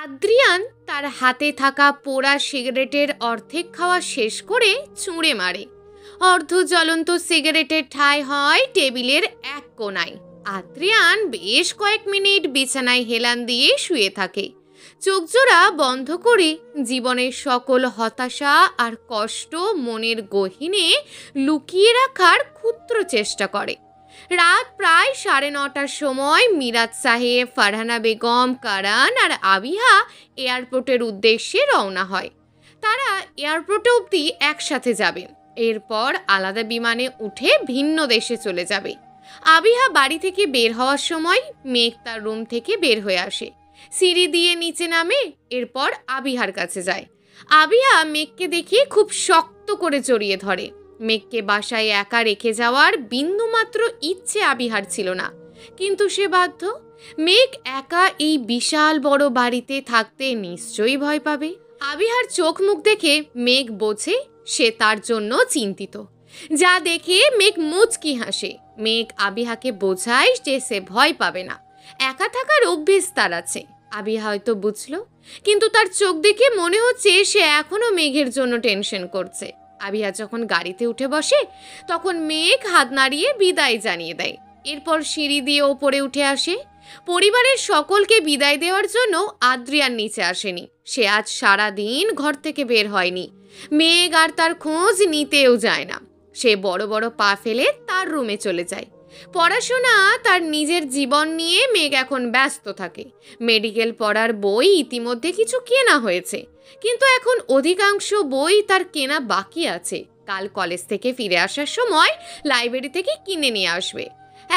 Adrian তার হাতে থাকা পোড়া সিগারেটের অর্ধেক খাওয়া শেষ করে ছুঁড়ে মারে। অর্ধ জ্বলন্ত সিগারেটের ঠাঁই হয় টেবিলের এক কোণায়। আদ্রিয়ান বেশ কয়েক মিনিট বিছানায় হেলান দিয়ে শুয়ে থাকে, চোখজোড়া বন্ধ করে জীবনের সকল হতাশা আর কষ্ট মনের গহীনে লুকিয়ে রাখার ক্ষুদ্র চেষ্টা করে। রাত প্রায় 9:30টার সময় মিরাজ সাহেব, ফারহানা বেগম, কারান আর আবিহা এয়ারপোর্টের উদ্দেশ্যে রওনা হয়। তারা এয়ারপোর্টে অবধি একসাথে যাবে, এরপর আলাদা বিমানে উঠে ভিন্ন দেশে চলে যাবে। আবিহা বাড়ি থেকে বের হওয়ার সময় মেঘ তার রুম থেকে বের হয়ে আসে, সিঁড়ি দিয়ে নিচে নামে, এরপর আবিহার কাছে যায়। আবিহা মেঘকে দেখে খুব শক্ত করে জড়িয়ে ধরে। মেঘকে বাসায় একা রেখে যাওয়ার বিন্দুমাত্র ইচ্ছে আবিহার ছিল না, কিন্তু সে বাধ্য। মেঘ একা এই বিশাল বড় বাড়িতে থাকতে নিশ্চয়ই ভয় পাবে। আবিহার চোখ মুখ দেখে মেঘ বোঝে সে তার জন্য চিন্তিত। যা দেখে মেঘ মুচকি হাসে। মেঘ আবিহাকে বোঝায় যে সে ভয় পাবে না, একা থাকার অভ্যেস তার আছে। আবিহা হয়তো বুঝলো, কিন্তু তার চোখ দেখে মনে হচ্ছে সে এখনো মেঘের জন্য টেনশন করছে। আবিহা যখন গাড়িতে উঠে বসে তখন মেঘ হাত নাড়িয়ে বিদায় জানিয়ে দেয়, এরপর সিঁড়ি দিয়ে ওপরে উঠে আসে। পরিবারের সকলকে বিদায় দেওয়ার জন্য আদ্রিয়ান নিচে আসেনি। সে আজ সারা দিন ঘর থেকে বের হয়নি। মেঘ আর তার খোঁজ নিতেও যায় না। সে বড় বড় পা ফেলে তার রুমে চলে যায়। পড়াশোনা, তার নিজের জীবন নিয়ে মেঘ এখন ব্যস্ত থাকে। মেডিকেল পড়ার বই ইতিমধ্যে কিছু কেনা হয়েছে, কিন্তু এখন অধিকাংশ বই তার কেনা বাকি আছে। কাল কলেজ থেকে ফিরে আসার সময় লাইব্রেরি থেকে কিনে নিয়ে আসবে।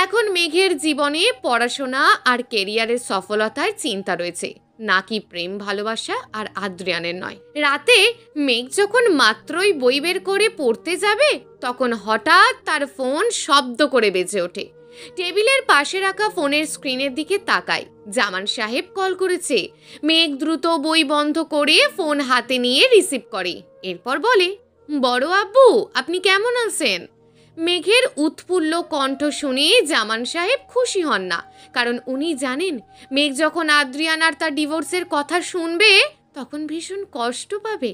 এখন মেঘের জীবনে পড়াশোনা আর কেরিয়ারের সফলতার চিন্তা রয়েছে, নাকি প্রেম ভালোবাসা আর আদ্রিয়ানের নয়। রাতে মেঘ যখন মাত্রই বই বের করে পড়তে যাবে তখন হঠাৎ তার ফোন শব্দ করে বেজে ওঠে। টেবিলের পাশে রাখা ফোনের স্ক্রিনের দিকে তাকায়। জামান সাহেব কল করেছে। মেঘ দ্রুত বই বন্ধ করে ফোন হাতে নিয়ে রিসিভ করে, এরপর বলে, বড় আব্বু, আপনি কেমন আছেন? মেঘের উৎফুল্ল কণ্ঠ শুনে জামান সাহেব খুশি হন না, কারণ উনি জানেন মেঘ যখন আদ্রিয়ান আর তার ডিভোর্সের কথা শুনবে তখন ভীষণ কষ্ট পাবে।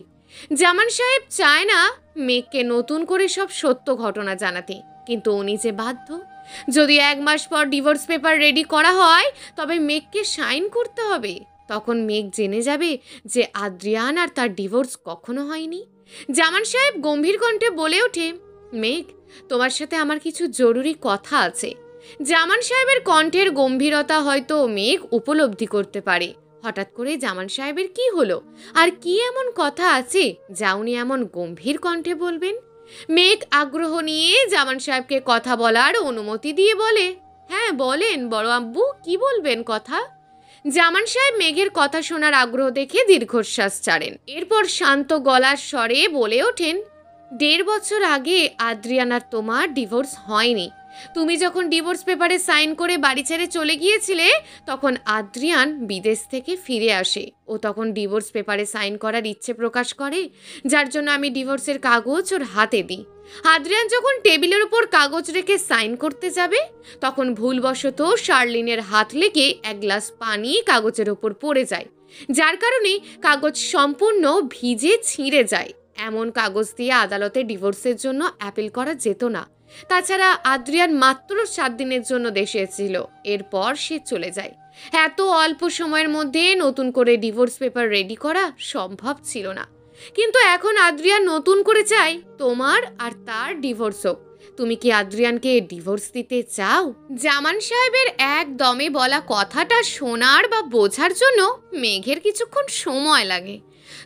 জামান সাহেব চায় না মেঘকে নতুন করে সব সত্য ঘটনা জানাতে, কিন্তু উনি যে বাধ্য। যদি 1 মাস পর ডিভোর্স পেপার রেডি করা হয় তবে মেঘকে সাইন করতে হবে। তখন মেঘ জেনে যাবে যে আদ্রিয়ান আর তার ডিভোর্স কখনো হয়নি। জামান সাহেব গম্ভীর কণ্ঠে বলে ওঠে, মেঘ, তোমার সাথে আমার কিছু জরুরি কথা আছে। জামান সাহেবের কণ্ঠের গম্ভীরতা হয়তো মেঘ উপলব্ধি করতে পারে। হঠাৎ করে জামান সাহেবের কি হলো, আর কি এমন কথা আছে যা উনি এমন গম্ভীর কণ্ঠে বলবেন? মেঘ আগ্রহ নিয়ে জামান সাহেবকে কথা বলার অনুমতি দিয়ে বলে, হ্যাঁ বলেন বড় আব্বু, কি বলবেন কথা? জামান সাহেব মেঘের কথা শোনার আগ্রহ দেখে দীর্ঘশ্বাস ছাড়েন, এরপর শান্ত গলার স্বরে বলে ওঠেন, 1.5 বছর আগে আদ্রিয়ান আর তোমার ডিভোর্স হয়নি। তুমি যখন ডিভোর্স পেপারে সাইন করে বাড়ি ছেড়ে চলে গিয়েছিলে তখন আদ্রিয়ান বিদেশ থেকে ফিরে আসে। ও তখন ডিভোর্স পেপারে সাইন করার ইচ্ছে প্রকাশ করে, যার জন্য আমি ডিভোর্সের কাগজ ওর হাতে দিই। আদ্রিয়ান যখন টেবিলের উপর কাগজ রেখে সাইন করতে যাবে তখন ভুলবশত শার্লিনের হাত লেগে 1 গ্লাস পানি কাগজের ওপর পড়ে যায়, যার কারণে কাগজ সম্পূর্ণ ভিজে ছিঁড়ে যায়। এমন কাগজ দিয়ে আদালতে ডিভোর্সের জন্য অ্যাপিল করা যেত না। তাছাড়া আদ্রিয়ান মাত্র 7 দিনের জন্য দেশে এসেছিল, এরপর সে চলে যায়। এত অল্প সময়ের মধ্যে নতুন করে ডিভোর্স পেপার রেডি করা সম্ভব ছিল না, কিন্তু এখন আদ্রিয়ান নতুন করে চায় তোমার আর তার ডিভোর্স হোক। তুমি কি আদ্রিয়ানকে ডিভোর্স দিতে চাও? জামান সাহেবের একদমে বলা কথাটা শোনার বা বোঝার জন্য মেঘের কিছুক্ষণ সময় লাগে।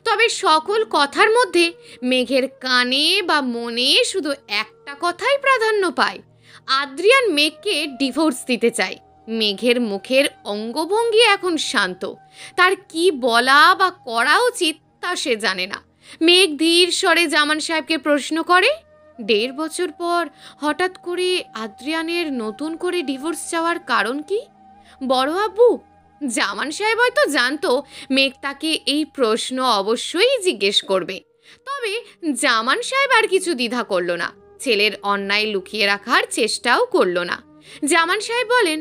তবে সকল কথার মধ্যে মেঘের কানে বা মনে শুধু একটা কথাই প্রাধান্য পায়, আদ্রিয়ান মেঘকে ডিভোর্স দিতে চায়। মেঘের মুখের অঙ্গভঙ্গি এখন শান্ত, তার কি বলা বা করা উচিত তা সে জানে না। মেঘ ধীর স্বরে জামান সাহেবকে প্রশ্ন করে, 1.5 বছর পর হঠাৎ করে আদ্রিয়ানের নতুন করে ডিভোর্স চাওয়ার কারণ কি? বড় আব্বু, জামান সাহেব হয়তো জানতো মেঘ তাকে এই প্রশ্ন অবশ্যই জিজ্ঞেস করবে, তবে জামান সাহেব আর কিছু দ্বিধা করল না। ছেলের অন্যায় লুকিয়ে রাখার চেষ্টাও করল না। জামান সাহেব বলেন,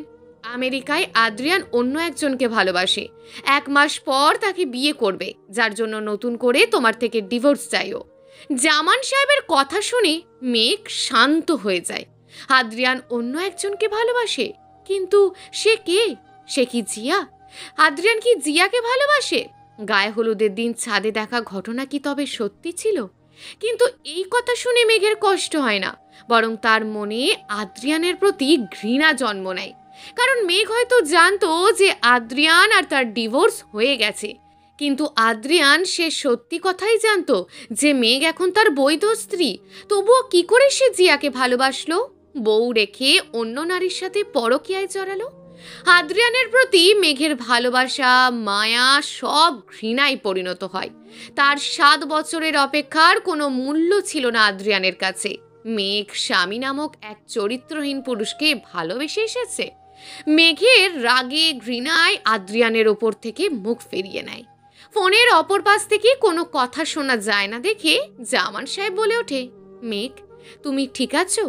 আমেরিকায় আদ্রিয়ান অন্য একজনকে ভালোবাসে। 1 মাস পর তাকে বিয়ে করবে, যার জন্য নতুন করে তোমার থেকে ডিভোর্স চাইও। জামান সাহেবের কথা শুনে মেঘ শান্ত হয়ে যায়। আদ্রিয়ান অন্য একজনকে ভালোবাসে, কিন্তু সে কে? সে কি জিয়া? আদ্রিয়ান কি জিয়াকে ভালোবাসে? গায়ে হলুদের দিন ছাদে দেখা ঘটনা কি তবে সত্যি ছিল? কিন্তু এই কথা শুনে মেঘের কষ্ট হয় না, বরং তার মনে আদ্রিয়ানের প্রতি ঘৃণা জন্ম নেয়। কারণ মেঘ হয়তো জানতো যে আদ্রিয়ান আর তার ডিভোর্স হয়ে গেছে, কিন্তু আদ্রিয়ান সে সত্যি কথাই জানতো যে মেঘ এখন তার বৈধ স্ত্রী। তবুও কি করে সে জিয়াকে ভালোবাসলো, বউ রেখে অন্য নারীর সাথে পরকীয়ায় জড়ালো? আদ্রিয়ানের প্রতি মেঘের ভালোবাসা, মায়া সব ঘৃণায় পরিণত হয়। তার 7 বছরের অপেক্ষার কোনো মূল্য ছিল না আদ্রিয়ানের কাছে। মেঘ স্বামী নামক এক চরিত্রহীন পুরুষকে ভালোবেসে এসেছে। মেঘের রাগে ঘৃণায় আদ্রিয়ানের ওপর থেকে মুখ ফিরিয়ে নেয়। ফোনের অপর পাশ থেকে কোনো কথা শোনা যায় না দেখে জামান সাহেব বলে ওঠে, মেঘ, তুমি ঠিক আছো?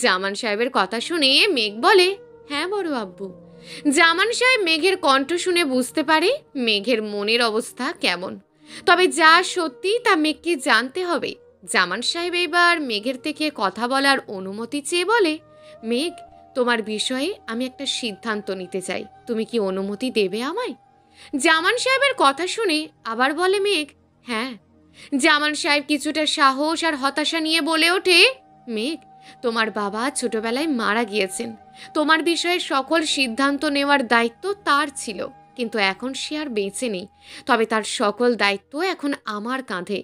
জামান সাহেবের কথা শুনে মেঘ বলে, হ্যাঁ বড় আব্বু। জামান সাহেব মেঘের কণ্ঠ শুনে বুঝতে পারে মেঘের মনের অবস্থা কেমন। তবে যা সত্যি তা মেঘকে জানতে হবে। জামান সাহেব এবার মেঘের থেকে কথা বলার অনুমতি চেয়ে বলে, মেঘ, তোমার বিষয়ে আমি একটা সিদ্ধান্ত নিতে চাই, তুমি কি অনুমতি দেবে আমায়? জামান সাহেবের কথা শুনে আবার বলে মেঘ, হ্যাঁ। জামান সাহেব কিছুটা সাহস আর হতাশা নিয়ে বলে ওঠে, মেঘ, তোমার বাবা ছোটবেলায় মারা গিয়েছেন। তোমার বিষয়ে সকল সিদ্ধান্ত নেওয়ার দায়িত্ব তার ছিল, কিন্তু এখন সে আর বেঁচে নেই। তবে তার সকল দায়িত্ব এখন আমার কাঁধে।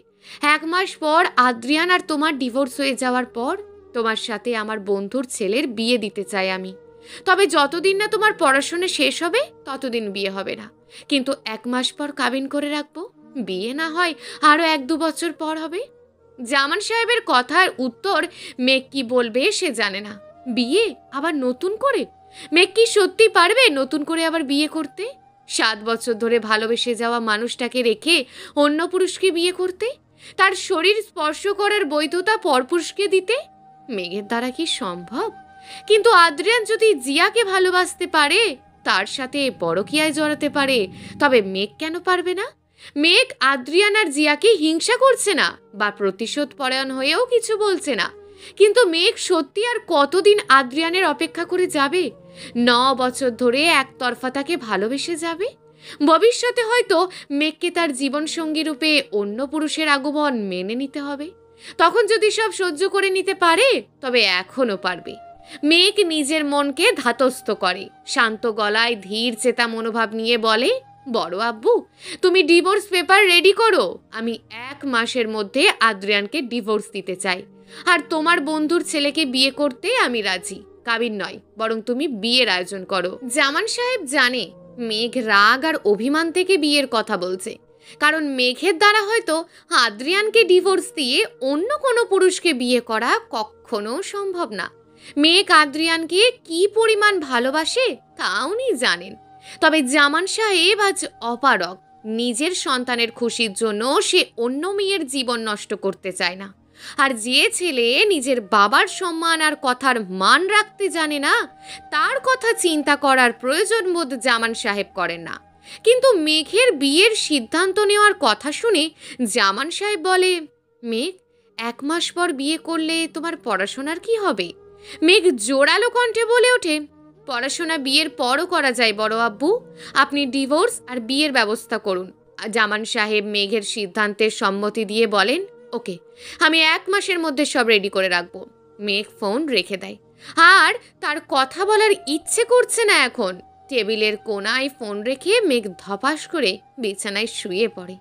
1 মাস পর আদ্রিয়ান আর তোমার ডিভোর্স হয়ে যাওয়ার পর তোমার সাথে আমার বন্ধুর ছেলের বিয়ে দিতে চাই আমি। তবে যতদিন না তোমার পড়াশোনা শেষ হবে ততদিন বিয়ে হবে না, কিন্তু 1 মাস পর কাবিন করে রাখবো। বিয়ে না হয় আরও 1-2 বছর পর হবে। জামান সাহেবের কথার উত্তর মেঘ কি বলবে সে জানে না। বিয়ে আবার নতুন করে? মেঘ কি সত্যি পারবে নতুন করে আবার বিয়ে করতে? 7 বছর ধরে ভালোবেসে যাওয়া মানুষটাকে রেখে অন্য পুরুষকে বিয়ে করতে? তার শরীর স্পর্শ করার বৈধতা পরপুরুষকে দিতে? মেঘের দ্বারা কি সম্ভব? কিন্তু আদ্রিয়ান যদি জিয়াকে ভালোবাসতে পারে, তার সাথে পরকীয়ায় জড়াতে পারে, তবে মেঘ কেন পারবে না? মেঘ আদ্রিয়ান আর জিয়াকে হিংসা করছে না বা প্রতিশোধ পরায়ণ হয়েও কিছু বলছে না, কিন্তু মেঘ সত্যি আর কতদিন আদ্রিয়ানের অপেক্ষা করে যাবে? 9 বছর ধরে একতরফা তাকে ভালোবেসে যাবে। ভবিষ্যতে হয়তো মেঘকে তার জীবনসঙ্গী রূপে অন্য পুরুষের আগমন মেনে নিতে হবে। তখন যদি সব সহ্য করে নিতে পারে, তবে এখনও পারবে। মেঘ নিজের মনকে ধাতস্থ করে, শান্ত গলায় ধীর চেতা মনোভাব নিয়ে বলে, বড় আব্বু, তুমি ডিভোর্স পেপার রেডি করো। আমি 1 মাসের মধ্যে আদ্রিয়ানকে ডিভোর্স দিতে চাই, আর তোমার বন্ধুর ছেলেকে বিয়ে করতে আমি রাজি। কাবিন নয়, বরং তুমি বিয়ের আয়োজন করো। জামান সাহেব জানে মেঘ রাগ আর অভিমান থেকে বিয়ের কথা বলছে, কারণ মেঘের দ্বারা হয়তো আদ্রিয়ানকে ডিভোর্স দিয়ে অন্য কোনো পুরুষকে বিয়ে করা কখনো সম্ভব না। মেঘ আদ্রিয়ানকে কি পরিমাণ ভালোবাসে তা উনি জানেন। তবে জামান সাহেব আজ অপারগ। নিজের সন্তানের খুশির জন্য সে অন্য মেয়ের জীবন নষ্ট করতে চায় না। আর যে ছেলে নিজের বাবার সম্মান আর কথার মান রাখতে জানে না, তার কথা চিন্তা করার প্রয়োজন বোধ জামান সাহেব করেন না। কিন্তু মেঘের বিয়ের সিদ্ধান্ত নেওয়ার কথা শুনে জামান সাহেব বলে, মেঘ, 1 মাস পর বিয়ে করলে তোমার পড়াশোনার কি হবে? মেঘ জোরালো কণ্ঠে বলে ওঠে, পড়াশোনা বিয়ের পরও করা যায় বড় আব্বু। আপনি ডিভোর্স আর বিয়ের ব্যবস্থা করুন। জামান সাহেব মেঘের সিদ্ধান্তের সম্মতি দিয়ে বলেন, ওকে, আমি 1 মাসের মধ্যে সব রেডি করে রাখবো। মেঘ ফোন রেখে দেয়, আর তার কথা বলার ইচ্ছে করছে না এখন। টেবিলের কোণায় ফোন রেখে মেঘ ধপাস করে বিছানায় শুয়ে পড়ে।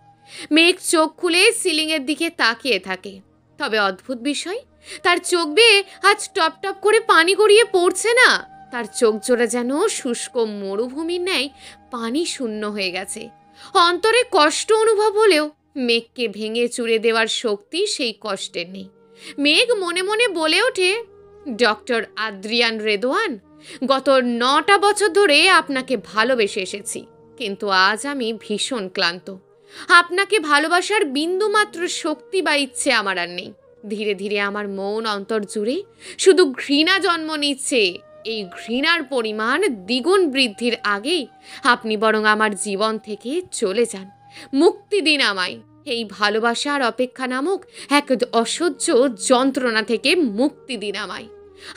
মেঘ চোখ খুলে সিলিংয়ের দিকে তাকিয়ে থাকে। তবে অদ্ভুত বিষয়, তার চোখ বেয়ে আজ টপ টপ করে পানি গড়িয়ে পড়ছে না। তার চোখ জোড়া যেন শুষ্ক মরুভূমির ন্যায় পানি শূন্য হয়ে গেছে। অন্তরে কষ্ট অনুভব হলেও মেঘকে ভেঙে চুরে দেওয়ার শক্তি সেই কষ্টের নেই। মেঘ মনে মনে বলে ওঠে, ডক্টর আদ্রিয়ান রেদোয়ান, গত 9টা বছর ধরে আপনাকে ভালোবেসে এসেছি, কিন্তু আজ আমি ভীষণ ক্লান্ত। আপনাকে ভালোবাসার বিন্দুমাত্র শক্তি বা ইচ্ছে আমার আর নেই। ধীরে ধীরে আমার মন অন্তর জুড়ে শুধু ঘৃণা জন্ম নিচ্ছে। এই ঘৃণার পরিমাণ দ্বিগুণ বৃদ্ধির আগেই আপনি বরং আমার জীবন থেকে চলে যান। মুক্তি দিন আমায়। এই ভালোবাসার অপেক্ষা নামক এক অসহ্য যন্ত্রণা থেকে মুক্তি দিন আমায়।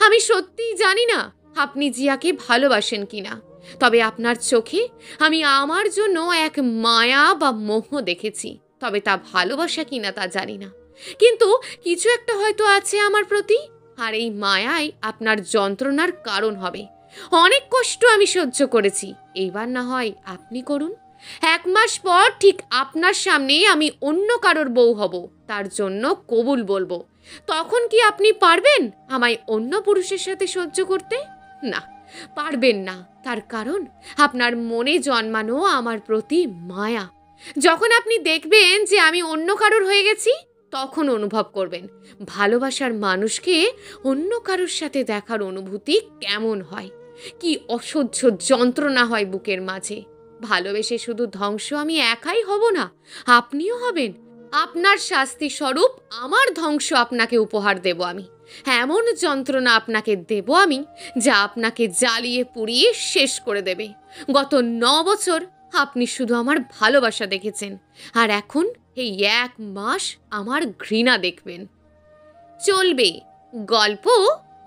আমি সত্যিই জানি না আপনি জিয়াকে ভালোবাসেন কিনা, তবে আপনার চোখে আমি আমার জন্য এক মায়া বা মোহ দেখেছি। তবে তা ভালোবাসা কিনা তা জানি না, কিন্তু কিছু একটা হয়তো আছে আমার প্রতি, আর এই মায়াই আপনার যন্ত্রণার কারণ হবে। অনেক কষ্ট আমি সহ্য করেছি, এইবার না হয় আপনি করুন। 1 মাস পর ঠিক আপনার সামনেই আমি অন্য কারোর বউ হব, তার জন্য কবুল বলবো। তখন কি আপনি পারবেন আমায় অন্য পুরুষের সাথে সহ্য করতে? না, পারবেন না। তার কারণ আপনার মনে জন্মানো আমার প্রতি মায়া। যখন আপনি দেখবেন যে আমি অন্য কারোর হয়ে গেছি, তখন অনুভব করবেন ভালোবাসার মানুষকে অন্য কারোর সাথে দেখার অনুভূতি কেমন হয়, কি অসহ্য যন্ত্রণা হয় বুকের মাঝে। ভালোবেসে শুধু ধ্বংস আমি একাই হব না, আপনিও হবেন। আপনার শাস্তি স্বরূপ আমার ধ্বংস আপনাকে উপহার দেব আমি। এমন যন্ত্রণা আপনাকে দেব আমি, যা আপনাকে জ্বালিয়ে পুড়িয়ে শেষ করে দেবে। গত 9 বছর আপনি শুধু আমার ভালোবাসা দেখেছেন, আর এখন এই 1 মাস আমার ঘৃণা দেখবেন। চলবে গল্প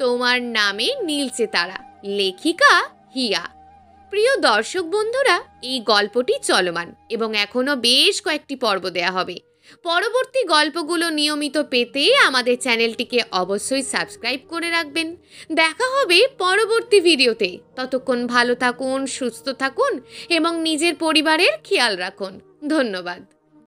তোমার নামে নীলচে তারা, লেখিকা হিয়া। প্রিয় দর্শক বন্ধুরা, এই গল্পটি চলমান এবং এখনও বেশ কয়েকটি পর্ব দেয়া হবে। পরবর্তী গল্পগুলো নিয়মিত পেতে আমাদের চ্যানেলটিকে অবশ্যই সাবস্ক্রাইব করে রাখবেন। দেখা হবে পরবর্তী ভিডিওতে। ততক্ষণ ভালো থাকুন, সুস্থ থাকুন এবং নিজের পরিবারের খেয়াল রাখুন। ধন্যবাদ।